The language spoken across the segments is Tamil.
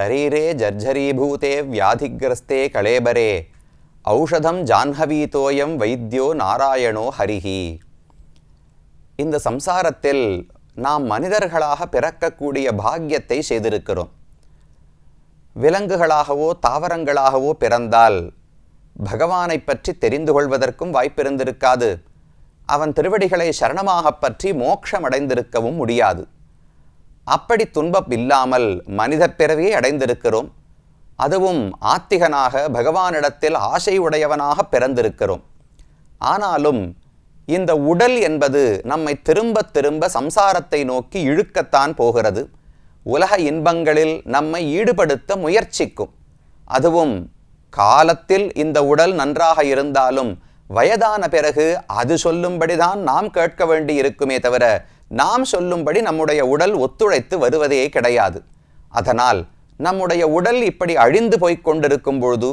ஷரீரே ஜர்ஜரீபூதே வியாதிகிரஸ்தே கலேபரே ஔஷதம் ஜான்ஹவீதோயம் வைத்தியோ நாராயணோ ஹரிஹி. இந்த சம்சாரத்தில் நாம் மனிதர்களாக பிறக்கக்கூடிய பாக்கியத்தை செய்திருக்கிறோம். விலங்குகளாகவோ தாவரங்களாகவோ பிறந்தால் பகவானை பற்றி தெரிந்து கொள்வதற்கும் வாய்ப்பிருந்திருக்காது. அவன் திருவடிகளை சரணமாக பற்றி மோட்சம் அடைந்திருக்கவும் முடியாது. அப்படி துன்பம் இல்லாமல் மனித பிறவியை அடைந்திருக்கிறோம். அதுவும் ஆத்திகனாக பகவானிடத்தில் ஆசை உடையவனாக பிறந்திருக்கிறோம். ஆனாலும் இந்த உடல் என்பது நம்மை திரும்ப திரும்ப சம்சாரத்தை நோக்கி இழுக்கத்தான் போகிறது. உலக இன்பங்களில் நம்மை ஈடுபடுத்த முயற்சிக்கும். அதுவும் காலத்தில் இந்த உடல் நன்றாக இருந்தாலும் வயதான பிறகு அது சொல்லும்படிதான் நாம் கேட்க வேண்டி இருக்குமே தவிர நாம் சொல்லும்படி நம்முடைய உடல் ஒத்துழைத்து வருவதே கிடையாது. அதனால் நம்முடைய உடல் இப்படி அழிந்து போய்க் கொண்டிருக்கும் பொழுது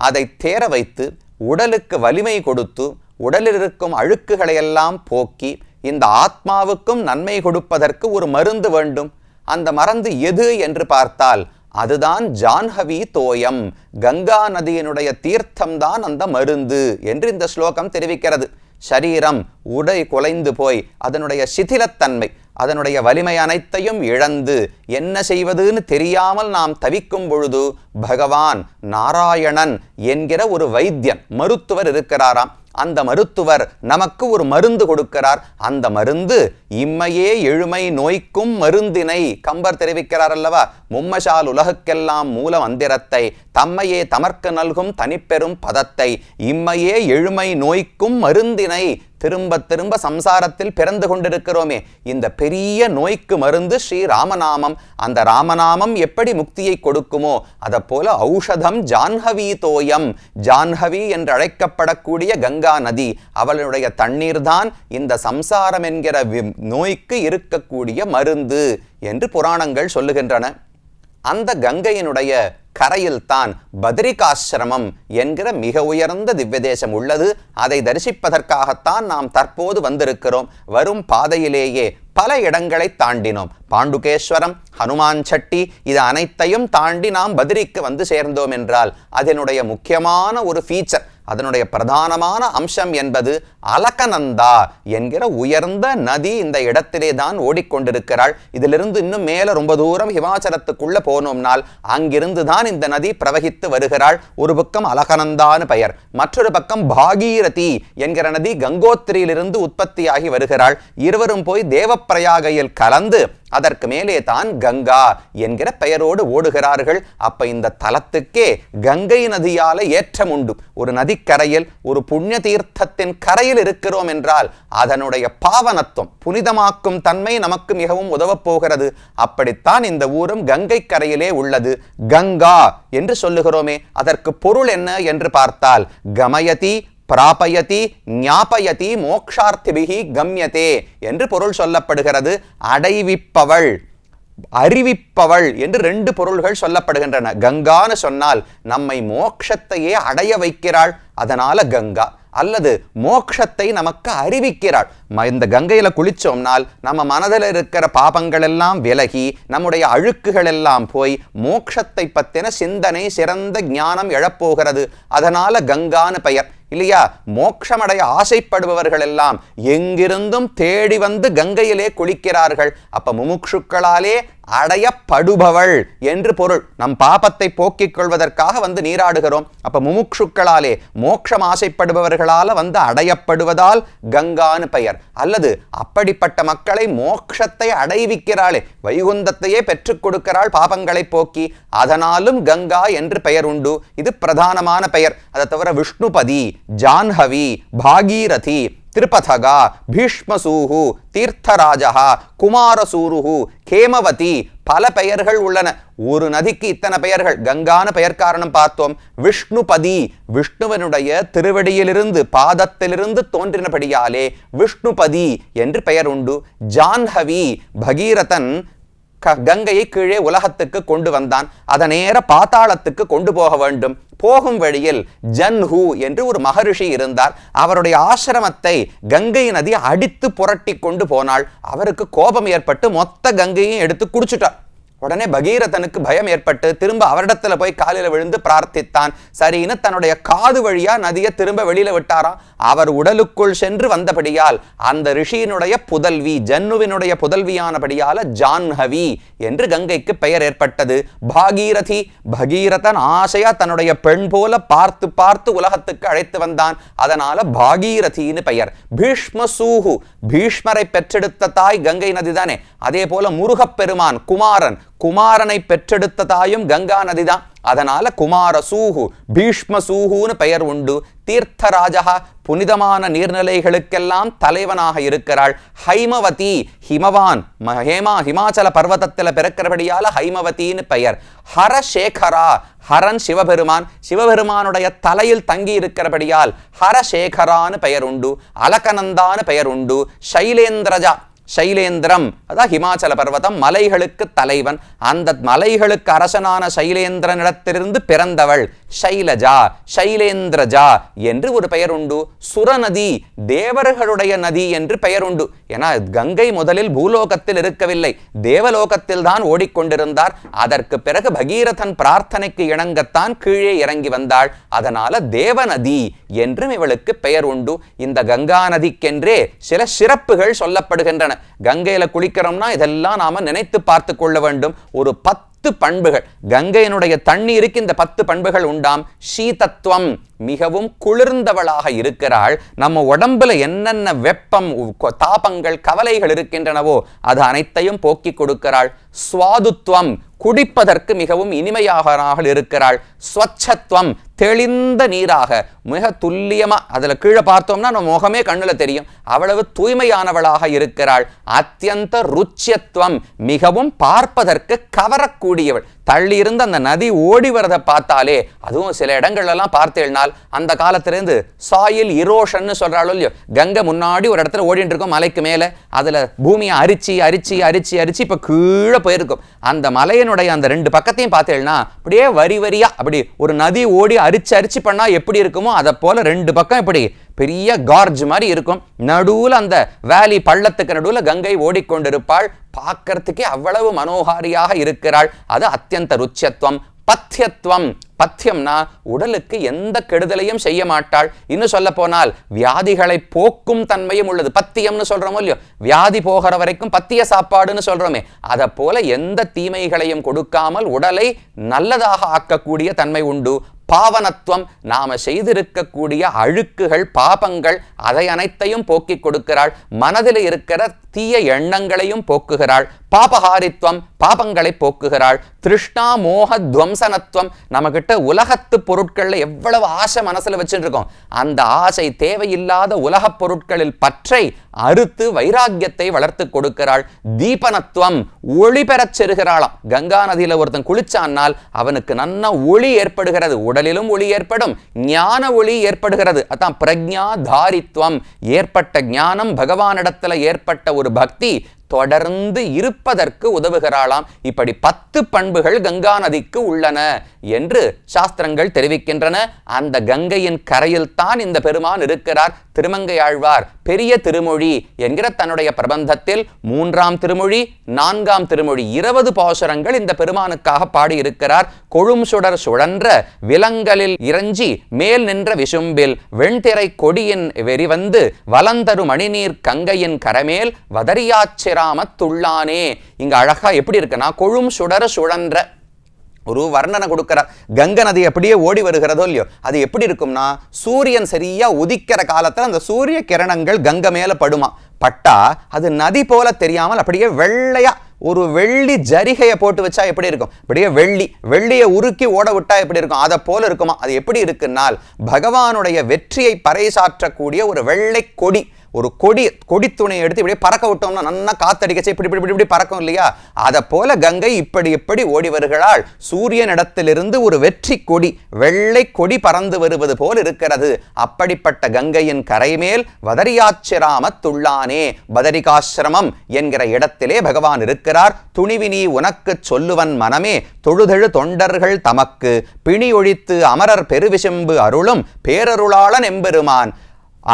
அதை தேர வைத்து உடலுக்கு வலிமை கொடுத்து உடலில் இருக்கும் அழுக்குகளையெல்லாம் போக்கி இந்த ஆத்மாவுக்கும் நன்மை கொடுப்பதற்கு ஒரு மருந்து வேண்டும். அந்த மருந்து எது என்று பார்த்தால் அதுதான் ஜான்ஹவி தோயம், கங்கா நதியினுடைய தீர்த்தம்தான் அந்த மருந்து என்று இந்த ஸ்லோகம் தெரிவிக்கிறது. சரீரம் உடை குலைந்து போய் அதனுடைய சிதிலத்தன்மை, அதனுடைய வலிமை அனைத்தையும் இழந்து என்ன செய்வதுன்னு தெரியாமல் நாம் தவிக்கும் பொழுது பகவான் நாராயணன் என்கிற ஒரு வைத்தியன் மருத்துவர் இருக்கிறாராம். அந்த மருத்துவர் நமக்கு ஒரு மருந்து கொடுக்கிறார். அந்த மருந்து இம்மையே எழுமை நோய்க்கும் மருந்தினை கம்பர் தெரிவிக்கிறார் அல்லவா. மும்மசால் உலகுக்கெல்லாம் மூல மந்திரத்தை தம்மையே தமர்க்கு நல்கும் தனிப்பெரும் பதத்தை இம்மையே எழுமை நோய்க்கும் மருந்தினை. திரும்ப திரும்ப சம்சாரத்தில் பிறந்து கொண்டிருக்கிறோமே, இந்த பெரிய நோய்க்கு மருந்து ஸ்ரீ ராமநாமம். அந்த ராமநாமம் எப்படி முக்தியை கொடுக்குமோ அதை போல ஔஷதம் ஜான்ஹவி தோயம், ஜான்ஹவி என்று அழைக்கப்படக்கூடிய கங்கா நதி, அவளுடைய தண்ணீர் தான் இந்த சம்சாரம் என்கிற நோய்க்கு இருக்கக்கூடிய மருந்து என்று புராணங்கள் சொல்லுகின்றன. அந்த கங்கையினுடைய கரையில் தான் பத்ரிகாசிரமம் என்கிற மிக உயர்ந்த திவ்ய தேசம் உள்ளது. அதை தரிசிப்பதற்காகத்தான் நாம் தற்போது வந்திருக்கிறோம். வரும் பாதையிலேயே பல இடங்களை தாண்டினோம். பாண்டுகேஸ்வரம், ஹனுமான் சட்டி, இது அனைத்தையும் தாண்டி நாம் பத்ரிக்கு வந்து சேர்ந்தோம் என்றால் அதனுடைய முக்கியமான ஒரு ஃபீச்சர், அதனுடைய பிரதானமான அம்சம் என்பது அலகநந்தா என்கிற உயர்ந்த நதி இந்த இடத்திலே தான் ஓடிக்கொண்டிருக்கிறாள். இதிலிருந்து இன்னும் மேல ரொம்ப தூரம் ஹிமாச்சலத்துக்குள்ள போனோம்னால் அங்கிருந்து தான் இந்த நதி பிரவகித்து வருகிறாள். ஒரு பக்கம் அலகநந்தான்னு பெயர், மற்றொரு பக்கம் பாகீரதி என்கிற நதி கங்கோத்திரியிலிருந்து உற்பத்தியாகி வருகிறாள். இருவரும் போய் தேவப்பிரயாகையில் கலந்து அதற்கு மேலே தான் கங்கா என்கிற பெயரோடு ஓடுகிறார்கள். அப்ப இந்த தலத்துக்கே கங்கை நதியால ஏற்றம் உண்டு. ஒரு நதிக்கரையில் ஒரு புண்ணிய தீர்த்தத்தின் கரையில் இருக்கிறோம் என்றால் அதனுடைய பாவனத்துவம், புனிதமாக்கும் தன்மை நமக்கு மிகவும் உதவப் போகிறது. அப்படித்தான் இந்த ஊரும் கங்கை கரையிலே உள்ளது. கங்கா என்று சொல்லுகிறோமே, அதற்கு பொருள் என்ன என்று பார்த்தால் கமயதி பிராபயதி ஞாபயதி மோக்ஷார்த்திபிகி கம்யதே என்று பொருள் சொல்லப்படுகிறது. அடைவிப்பவள், அறிவிப்பவள் என்று ரெண்டு பொருள்கள் சொல்லப்படுகின்றன. கங்கான்னு சொன்னால் நம்மை மோட்சத்தையே அடைய வைக்கிறாள், அதனால கங்கா. அல்லது மோட்சத்தை நமக்கு அறிவிக்கிறாள். இந்த கங்கையில குளிச்சோம்னால் நம்ம மனதில் இருக்கிற பாபங்கள் எல்லாம் விலகி நம்முடைய அழுக்குகள் எல்லாம் போய் மோட்சத்தை பத்தின சிந்தனை, சிறந்த ஞானம் எழப்போகிறது. அதனால கங்கான்னு பெயர் இல்லையா. மோட்சமடைய ஆசைப்படுபவர்கள் எல்லாம் எங்கிருந்தும் தேடி வந்து கங்கையிலே குளிக்கிறார்கள். அப்ப முமுட்சுக்களாலே அடையப்படுபவள் என்று பொருள். நம் பாபத்தை போக்கிக் கொள்வதற்காக வந்து நீராடுகிறோம். அப்ப முமுட்சுக்களாலே, மோட்சம் ஆசைப்படுபவர்களால வந்து அடையப்படுவதால் கங்கான்னு பெயர். அல்லது அப்படிப்பட்ட மக்களை மோட்சத்தை அடைவிக்கிறாளே, வைகுந்தத்தையே பெற்றுக் கொடுக்கிறாள் பாபங்களை போக்கி, அதனாலும் கங்கா என்று பெயர் உண்டு. இது பிரதானமான பெயர். அதை தவிர விஷ்ணுபதி, ஜான்ஹவி, பாகீரதி, திரிபதகா, பீஷ்மசூஹு, தீர்த்தராஜா, குமாரசூருஹு, கேமவதி, பல பெயர்கள் உள்ளன. ஒரு நதிக்கு இத்தனை பெயர்கள். கங்கான பெயர் காரணம் பார்த்தோம். விஷ்ணுபதி, விஷ்ணுவனுடைய திருவடியிலிருந்து, பாதத்திலிருந்து தோன்றினபடியாலே விஷ்ணுபதி என்று பெயர் உண்டு. ஜான்ஹவி, பகீரதன் கங்கையை கீழே உலகத்துக்கு கொண்டு வந்தான். அதை நேர பாத்தாளத்துக்கு கொண்டு போக வேண்டும். போகும் வழியில் ஜன்ஹு என்று ஒரு மகரிஷி இருந்தார். அவருடைய ஆசிரமத்தை கங்கை நதி அடித்து புரட்டி கொண்டு போனாள். அவருக்கு கோபம் ஏற்பட்டு மொத்த கங்கையும் எடுத்து குடிச்சுட்டார். உடனே பகீரதனுக்கு பயம் ஏற்பட்டு திரும்ப அவரிடத்துல போய் காலில் விழுந்து பிரார்த்தித்தான். சரின்னு தன்னுடைய காது வழியா நதியை திரும்ப வெளியில விட்டாராம். அவர் உடலுக்குள் சென்று வந்தபடியால் அந்த ரிஷியினுடைய புதல்வி, ஜன்னுவினுடைய புதல்வியானபடியால ஜான்ஹவி என்று கங்கைக்கு பெயர் ஏற்பட்டது. பாகீரதி, பகீரதன் ஆசையா தன்னுடைய பெண் போல பார்த்து பார்த்து உலகத்துக்கு அழைத்து வந்தான். அதனால பாகீரதின்னு பெயர். பீஷ்மசூஹு, பீஷ்மரை பெற்றெடுத்த தாய் கங்கை நதி தானே. அதே போல முருகப்பெருமான் குமாரன், குமாரனை பெற்றெடுத்த தாயும் கங்கா நதிதான். அதனால குமாரசூஹு, பீஷ்மசூஹுன்னு பெயர் உண்டு. தீர்த்தராஜா, புனிதமான நீர்நிலைகளுக்கெல்லாம் தலைவனாக இருக்கிறாள். ஹைமவதி, ஹிமவான், ஹிமாச்சல பர்வதத்தில் பிறக்கிறபடியால ஹைமவதின்னு பெயர். ஹரசேகரா, ஹரன் சிவபெருமான், சிவபெருமானுடைய தலையில் தங்கி இருக்கிறபடியால் ஹரசேகரான்னு பெயர் உண்டு. அலகநந்தான்னு பெயர் உண்டு. சைலேந்திரஜா, சைலேந்திரம், அதான் ஹிமாச்சல பர்வதம், மலைகளுக்கு தலைவன். அந்த மலைகளுக்கு அரசனான சைலேந்திரனிடத்திலிருந்து பிறந்தவள் சைலஜா, சைலேந்திரஜா என்று ஒரு பெயர் உண்டு. சுரநதி, தேவர்களுடைய நதி என்று பெயர் உண்டு. ஏன்னா கங்கை முதலில் பூலோகத்தில் இருக்கவில்லை, தேவலோகத்தில் தான் ஓடிக்கொண்டிருந்தார். அதற்கு பிறகு பகீரதன் பிரார்த்தனைக்கு இணங்கத்தான் கீழே இறங்கி வந்தாள். அதனால தேவநதி என்றும் இவளுக்கு பெயர் உண்டு. இந்த கங்கா நதிக்கென்றே சில சிறப்புகள் சொல்லப்படுகின்றன. கங்கையில குளிக்கிறோம்னா இதெல்லாம் நாம நினைத்து பார்த்து கொள்ள வேண்டும். ஒரு 10 பண்புகள் கங்கையினுடைய தண்ணீருக்கு இந்த 10 பண்புகள் உண்டாம். சீதத்துவம், மிகவும் குளிர்ந்தவளாக இருக்கிறாள். நம்ம உடம்புல என்னென்ன வெப்பம், தாபங்கள், கவலைகள் இருக்கின்றனவோ அது அனைத்தையும் போக்கி கொடுக்கிறாள். சுவாதுத்துவம், குடிப்பதற்கு மிகவும் இனிமையாக இருக்கிறாள். ஸ்வச்சத்துவம், தெளிந்த நீராக மிக துல்லியமா, அதுல கீழே பார்த்தோம்னா நம்ம முகமே கண்ணுல தெரியும், அவ்வளவு தூய்மையானவளாக இருக்கிறாள். அத்தியந்த ருச்சியத்துவம், மிகவும் பார்ப்பதற்கு கவரக்கூடியவள். தள்ளி இருந்து அந்த நதி ஓடி வரதை பார்த்தாலே, அதுவும் சில இடங்கள்லாம் பார்த்தேனால் அந்த காலத்திலேருந்து சாயில் இரோஷன்னு சொல்றாளோ இல்லையோ, கங்கை முன்னாடி ஒரு இடத்துல ஓடிட்டு இருக்கும் மலைக்கு மேல, அதுல பூமியை அரிச்சு அரிச்சு அரிச்சு அரிச்சு இப்ப கீழே போயிருக்கும். அந்த மலையினுடைய அந்த 2 பக்கத்தையும் பார்த்தேன்னா அப்படியே வரி வரியா அப்படி ஒரு நதி ஓடி அரிச்சு அரிச்சு பண்ணா எப்படி இருக்குமோ அதை போல 2 பக்கம் இப்படி பெரிய கார்ஜ் மாதிரி இருக்கும். நடுவுல அந்த வேலி, பள்ளத்துக்கு நடுவுல கங்கை ஓடிக்கொண்டிருப்பாள். பார்க்கறதுக்கே அவ்வளவு மனோகாரியாக இருக்கிறாள். அது அத்தியந்த ருச்சியத்துவம். பத்தியத்துவம், பத்தியம்னா உடலுக்கு எந்த கெடுதலையும் செய்ய மாட்டாள். இன்னும் சொல்ல போனால் வியாதிகளை போக்கும் தன்மையும் உள்ளது. பத்தியம்னு சொல்றோமோ இல்லையோ, வியாதி போகிற வரைக்கும் பத்திய சாப்பாடுன்னு சொல்றோமே, அதை போல எந்த தீமைகளையும் கொடுக்காமல் உடலை நல்லதாக ஆக்கக்கூடிய தன்மை உண்டு. பாவனத்துவம், நாம செய்திருக்கக்கூடிய அழுக்குகள், பாபங்கள், அதை அனைத்தையும் போக்கி கொடுக்கிறாள். மனதில் இருக்கிற தீய எண்ணங்களையும் போக்குகிறாள். பாபஹாரித்துவம், பாபங்களை போக்குகிறாள். திருஷ்ணா மோக துவம்சனத்துவம், நம்ம கிட்ட உலகத்து பொருட்கள்ல எவ்வளவு ஆசை மனசுல வச்சுட்டு இருக்கோம், அந்த ஆசை தேவையில்லாத உலகப் பொருட்களில் பற்றை அறுத்து வைராக்கியத்தை வளர்த்து கொடுக்கிறாள். தீபனத்துவம், ஒளி பெறச் செருகிறாளாம். கங்கா நதியில ஒருத்தன் குளிச்சானால் அவனுக்கு நல்ல ஒளி ஏற்படுகிறது, உடலிலும் ஒளி ஏற்படும், ஞான ஒளி ஏற்படுகிறது. அதான் பிரக்ஞா தாரித்துவம், ஏற்பட்ட ஞானம், பகவானிடத்துல ஏற்பட்ட ஒரு பக்தி தொடர்ந்து இருப்பதற்கு உதவுகிறாளாம். இப்படி 10 பண்புகள் கங்கா நதிக்கு உள்ளன என்று சாஸ்திரங்கள் தெரிவிக்கின்றன. அந்த கங்கையின் கரையில் தான் இந்த பெருமான் இருக்கிறார். திருமங்கையாழ்வார் பெரிய திருமொழி என்கிற தன்னுடைய பிரபந்தத்தில் 3ஆம் திருமொழி, 4ஆம் திருமொழி 20 பாசுரங்கள் இந்த பெருமானுக்காக பாடியிருக்கிறார். கொழும் சுடர் சுழன்ற விலங்கலில் இறஞ்சி மேல் நின்ற விசும்பில் வெண்திரை கொடியின் வெறிவந்து வலந்தரு மணிநீர் கங்கையின் கரமேல் வதரியாச்சிராமத்துள்ளானே. இங்க அழகா எப்படி இருக்குன்னா, கொழும் சுடர் சுழன்ற ஒரு வர்ணனை கொடுக்கிறார். கங்கை நதி அப்படியே ஓடி வருகிறதோ இல்லையோ, அது எப்படி இருக்கும்னா, சூரியன் சரியா உதிக்கிற காலத்துல அந்த சூரிய கிரணங்கள் கங்கை மேல படுமா, பட்டா அது நதி போல தெரியாமல் அப்படியே வெள்ளையா ஒரு வெள்ளி ஜரிகையை போட்டு வச்சா எப்படி இருக்கும், அப்படியே வெள்ளியை உருக்கி ஓட விட்டா எப்படி இருக்கும், அதை போல இருக்குமா. அது எப்படி இருக்குன்னால், பகவானுடைய வெற்றியை பறைசாற்றக்கூடிய ஒரு வெள்ளை கொடி, ஒரு கொடி துணையை எடுத்து இப்படியே பறக்க விட்டோம்னா நல்லா காத்தடிக்கச்சு இப்படி பறக்கும் இல்லையா, அதை போல கங்கை இப்படி ஓடி வருகிறாள். சூரியனிடத்திலிருந்து ஒரு வெற்றி கொடி, வெள்ளை கொடி பறந்து வருவது போல் இருக்கிறது. அப்படிப்பட்ட கங்கையின் கரைமேல் வதரியாச்சிராமத்துள்ளானே, பதரிகாசிரமம் என்கிற இடத்திலே பகவான் இருக்கிறார். துணிவினி உனக்கு சொல்லுவன் மனமே, தொழுதெழு தொண்டர்கள் தமக்கு பிணி ஒழித்து அமரர் பெருவிசும்பு அருளும் பேரருளாளன் எம்பெருமான்.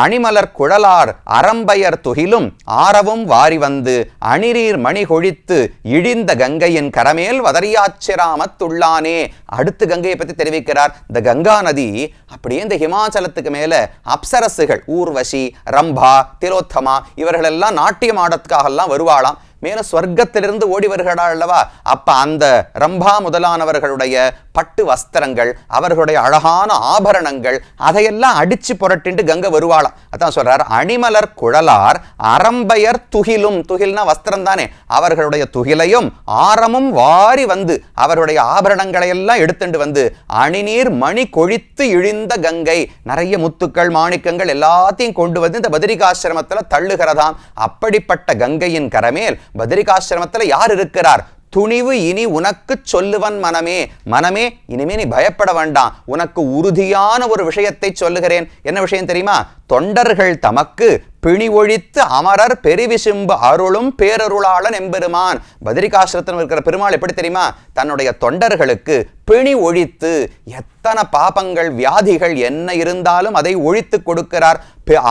அணிமலர் குழலார் அரம்பயர் துகிலும் ஆரவும் வாரி வந்து அணிரீர் மணி கொழித்து இழிந்த கங்கையின் கரமேல் வதரியாச்சிராமத்துள்ளானே. அடுத்து கங்கையை பற்றி தெரிவிக்கிறார். இந்த கங்கா நதி அப்படியே இந்த ஹிமாச்சலத்துக்கு மேல அப்சரசுகள் ஊர்வசி, ரம்பா, திலோத்தமா இவர்களெல்லாம் நாட்டியம் ஆடத்துக்காகலாம் வருவாளாம். மேலும் ஸ்வர்க்கத்திலிருந்து ஓடி வருகிறாள் அல்லவா. அப்ப அந்த ரம்பா முதலானவர்களுடைய பட்டு வஸ்திரங்கள், அவர்களுடைய அழகான ஆபரணங்கள், அதையெல்லாம் அடிச்சு புரட்டிட்டு கங்கை வருவாளாம். அதான் சொல்றார், அணிமலர் குழலார் அரம்பயர் துகிலும், துகில்னா வஸ்திரம் தானே, அவர்களுடைய துகிலையும் ஆரமும் வாரி வந்து அவர்களுடைய ஆபரணங்களை எல்லாம் எடுத்துட்டு வந்து அணிநீர் மணி கொழித்து இழிந்த கங்கை, நிறைய முத்துக்கள் மாணிக்கங்கள் எல்லாத்தையும் கொண்டு வந்து இந்த பத்ரிகாசிரமத்தில் தள்ளுகிறதாம். அப்படிப்பட்ட கங்கையின் கரமேல் பத்ரிகாசிரமத்தில் யார் இருக்கிறார்? துணிவு இனி உனக்கு சொல்லுவன் மனமே. மனமே, இனிமே நீ பயப்பட வேண்டாம், உனக்கு உறுதியான ஒரு விஷயத்தை சொல்லுகிறேன். என்ன விஷயம் தெரியுமா? தொண்டர்கள் தமக்கு பிணி ஒழித்து அமரர் பெருவிசும்பு அருளும் பேரருளாளன் எம்பெருமான். பத்ரிகாசிரத்தில் இருக்கிற பெருமாள் எப்படி தெரியுமா? தன்னுடைய தொண்டர்களுக்கு பிணி ஒழித்து, எத்தனை பாபங்கள் வியாதிகள் என்ன இருந்தாலும் அதை ஒழித்து கொடுக்கிறார்.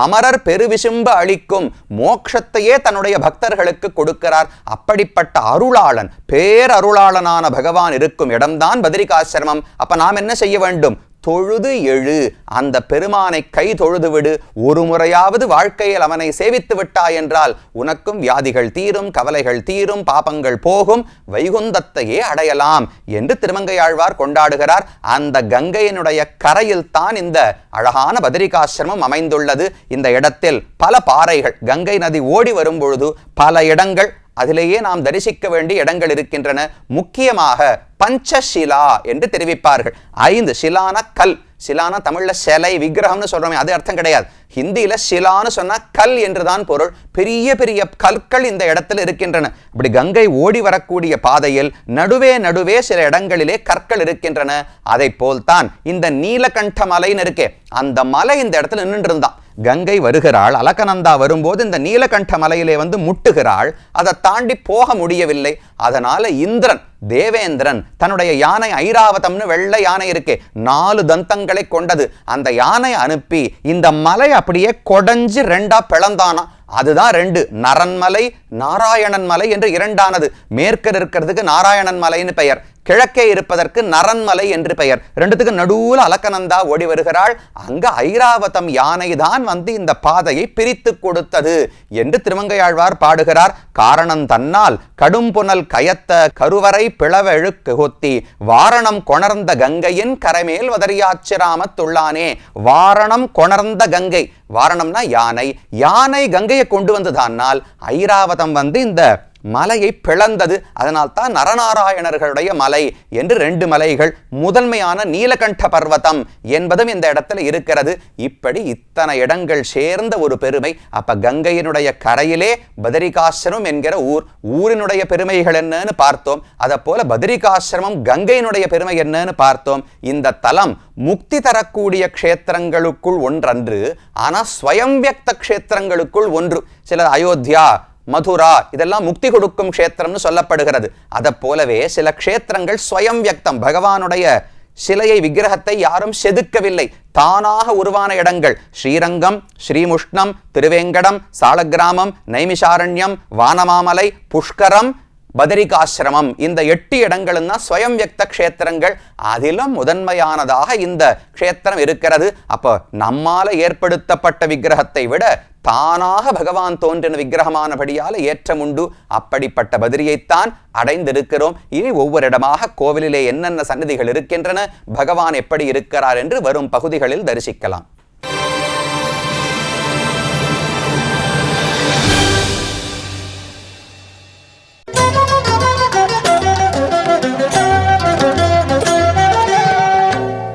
அமரர் பெருவிசும்பு அளிக்கும் மோட்சத்தையே தன்னுடைய பக்தர்களுக்கு கொடுக்கிறார். அப்படிப்பட்ட அருளாளன், பேரருளாளனான பகவான் இருக்கும் இடம்தான் பத்ரிகாசிரமம். அப்ப நாம் என்ன செய்ய வேண்டும்? தொழுது எழு, அந்த பெருமானை கை தொழுது விடு. ஒரு முறையாவது வாழ்க்கையில் அவனை சேவித்து விட்டாய் என்றால் உனக்கும் வியாதிகள் தீரும், கவலைகள் தீரும், பாபங்கள் போகும், வைகுந்தத்தையே அடையலாம் என்று திருமங்கையாழ்வார் கொண்டாடுகிறார். அந்த கங்கையினுடைய கரையில் தான் இந்த அழகான பத்ரிகாசிரமம் அமைந்துள்ளது. இந்த இடத்தில் பல பாறைகள், கங்கை நதி ஓடி வரும் பொழுது பல இடங்கள், அதிலேயே நாம் தரிசிக்க வேண்டிய இடங்கள் இருக்கின்றன. முக்கியமாக பஞ்சஷிலா என்று தெரிவிப்பார்கள். 5 ஷிலான கல், ஷிலான தமிழ்ல சிலை விக்கிரகம்னு சொல்றோமே, அது அர்த்தம் கிடையாது. ஹிந்தியில ஷிலான்னு சொன்னா கல் என்றுதான் பொருள். பெரிய பெரிய கற்கள் இந்த இடத்துல இருக்கின்றன. இப்படி கங்கை ஓடி வரக்கூடிய பாதையில் நடுவே நடுவே சில இடங்களிலே கற்கள் இருக்கின்றன. அதை போல்தான் இந்த நீலகண்ட மலைன்னு இருக்கே, அந்த மலை இந்த இடத்துல நின்று இருந்தான். கங்கை வருகிறாள், அலகநந்தா வரும்போது இந்த நீலகண்ட மலையிலே வந்து முட்டுகிறாள். அதை தாண்டி போக முடியவில்லை. அதனால இந்திரன், தேவேந்திரன் தன்னுடைய யானை ஐராவதம்னு வெள்ளை யானை இருக்கே, 4 தந்தங்களை கொண்டது, அந்த யானை அனுப்பி இந்த மலை அப்படியே கொடைஞ்சு 2ஆ பிளந்தானா. அதுதான் 2, நரன்மலை நாராயணன் மலை என்று 2ஆனது. மேற்க இருக்கிறதுக்கு நாராயணன் மலைன்னு பெயர், கிழக்கே இருப்பதற்கு நரன்மலை என்று பெயர். 2த்துக்கு நடுவில் அலகநந்தா ஓடி வருகிறாள். அங்க ஐராவதம் யானை தான் வந்து இந்த பாதையை பிரித்து கொடுத்தது என்று திருமங்கையாழ்வார் பாடுகிறார். காரணம் தன்னால் கடும் புனல் கயத்த கருவறை பிளவ எழுக்கு கொத்தி வாரணம் கொணர்ந்த கங்கையின் கரைமேல் வதரியாச்சிராமத்துள்ளானே. வாரணம் கொணர்ந்த கங்கை, வாரணம்னா யானை, யானை கங்கையை கொண்டு வந்ததானால் ஐராவதம் வந்து இந்த மலையை பிளந்தது. அதனால் தான் நரநாராயணர்களுடைய மலை என்று 2 மலைகள். முதன்மையான நீலகண்ட பர்வதம் என்பதும் இந்த இடத்துல இருக்கிறது. இப்படி இத்தனை இடங்கள் சேர்ந்த ஒரு பெருமை. அப்ப கங்கையினுடைய கரையிலே பத்ரிகாசிரமம் என்கிற ஊரினுடைய பெருமைகள் என்னன்னு பார்த்தோம். அதை போல பத்ரிகாசிரமம் கங்கையினுடைய பெருமை என்னன்னு பார்த்தோம். இந்த தலம் முக்தி தரக்கூடிய க்ஷேத்திரங்களுக்குள் ஒன்றன்று, ஆனா ஸ்வயம் வியக்த க்ஷேத்திரங்களுக்குள் ஒன்று. சில அயோத்தியா, மதுரா இதெல்லாம் முக்தி கொடுக்கும் க்ஷேத்திரம்னு சொல்லப்படுகிறது. அதை போலவே சில க்ஷேத்திரங்கள் ஸ்வயம் வியக்தம், பகவானுடைய சிலையை விக்கிரகத்தை யாரும் செதுக்கவில்லை, தானாக உருவான இடங்கள். ஸ்ரீரங்கம், ஸ்ரீமுஷ்ணம், திருவேங்கடம், சாலக்கிராமம், நைமிஷாரண்யம், வானமாமலை, புஷ்கரம், பத்ரிகாசிரமம், இந்த 8 இடங்களும் தான் ஸ்வயம் வியக்த க்ஷேத்திரங்கள். அதிலும் முதன்மையானதாக இந்த க்ஷேத்திரம் இருக்கிறது. அப்போ நம்மால ஏற்படுத்தப்பட்ட விக்கிரகத்தை விட தானாக பகவான் தோன்றின விக்கிரகமானபடியால் ஏற்றம் உண்டு. அப்படிப்பட்ட பத்ரியைத்தான் அடைந்திருக்கிறோம். இனி ஒவ்வொரு இடமாக கோவிலிலே என்னென்ன சன்னதிகள் இருக்கின்றன, பகவான் எப்படி இருக்கிறார் என்று வரும் பகுதிகளில் தரிசிக்கலாம்.